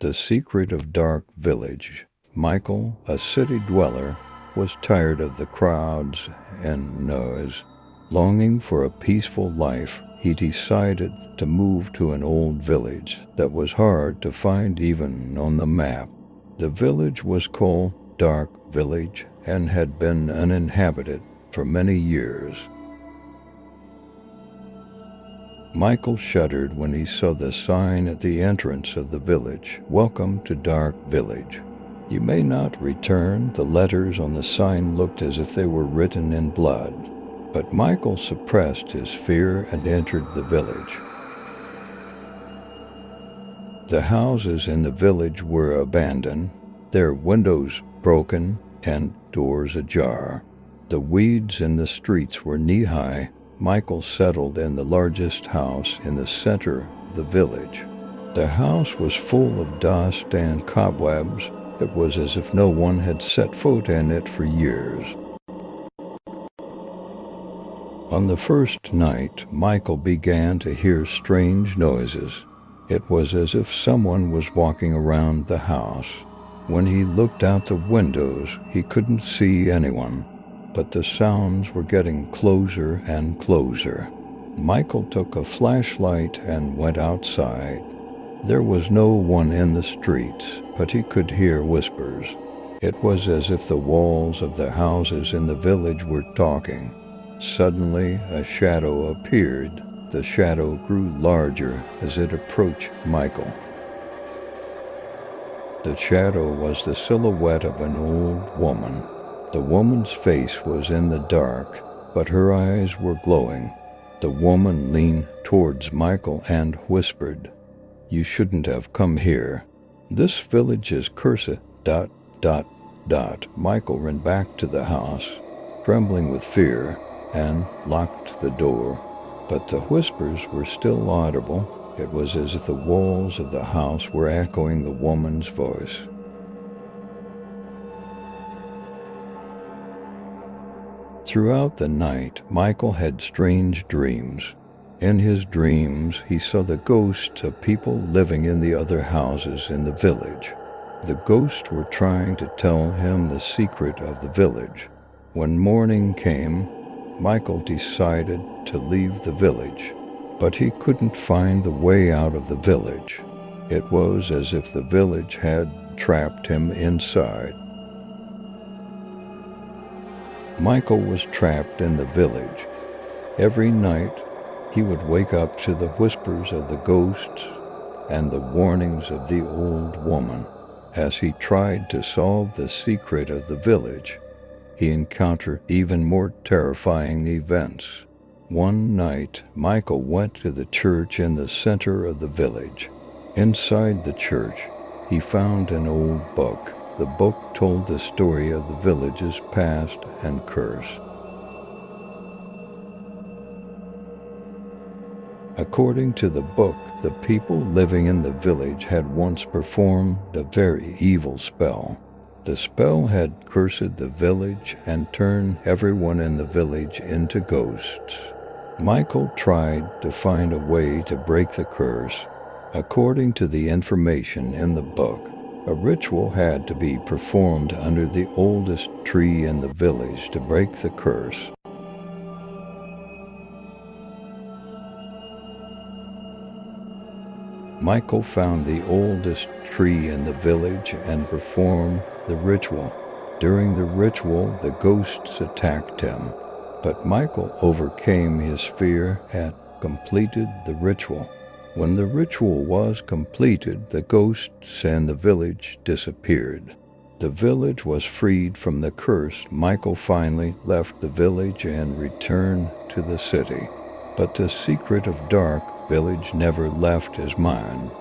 The secret of Dark Village. Michael, a city dweller, was tired of the crowds and noise. Longing for a peaceful life, he decided to move to an old village that was hard to find even on the map. The village was called Dark Village and had been uninhabited for many years. Michael shuddered when he saw the sign at the entrance of the village, "Welcome to Dark Village. You may not return." The letters on the sign looked as if they were written in blood. But Michael suppressed his fear and entered the village. The houses in the village were abandoned, their windows broken and doors ajar. The weeds in the streets were knee-high. Michael settled in the largest house in the center of the village. The house was full of dust and cobwebs. It was as if no one had set foot in it for years. On the first night, Michael began to hear strange noises. It was as if someone was walking around the house. When he looked out the windows, he couldn't see anyone. But the sounds were getting closer and closer. Michael took a flashlight and went outside. There was no one in the streets, but he could hear whispers. It was as if the walls of the houses in the village were talking. Suddenly, a shadow appeared. The shadow grew larger as it approached Michael. The shadow was the silhouette of an old woman. The woman's face was in the dark, but her eyes were glowing. The woman leaned towards Michael and whispered, "You shouldn't have come here. This village is cursed. ... Michael ran back to the house, trembling with fear, and locked the door. But the whispers were still audible. It was as if the walls of the house were echoing the woman's voice. Throughout the night, Michael had strange dreams. In his dreams, he saw the ghosts of people living in the other houses in the village. The ghosts were trying to tell him the secret of the village. When morning came, Michael decided to leave the village, but he couldn't find the way out of the village. It was as if the village had trapped him inside. Michael was trapped in the village. Every night, he would wake up to the whispers of the ghosts and the warnings of the old woman. As he tried to solve the secret of the village, he encountered even more terrifying events. One night, Michael went to the church in the center of the village. Inside the church, he found an old book. The book told the story of the village's past and curse. According to the book, the people living in the village had once performed a very evil spell. The spell had cursed the village and turned everyone in the village into ghosts. Michael tried to find a way to break the curse. According to the information in the book, a ritual had to be performed under the oldest tree in the village to break the curse. Michael found the oldest tree in the village and performed the ritual. During the ritual, the ghosts attacked him, but Michael overcame his fear and completed the ritual. When the ritual was completed, the ghosts and the village disappeared. The village was freed from the curse. Michael finally left the village and returned to the city. But the secret of Dark Village never left his mind.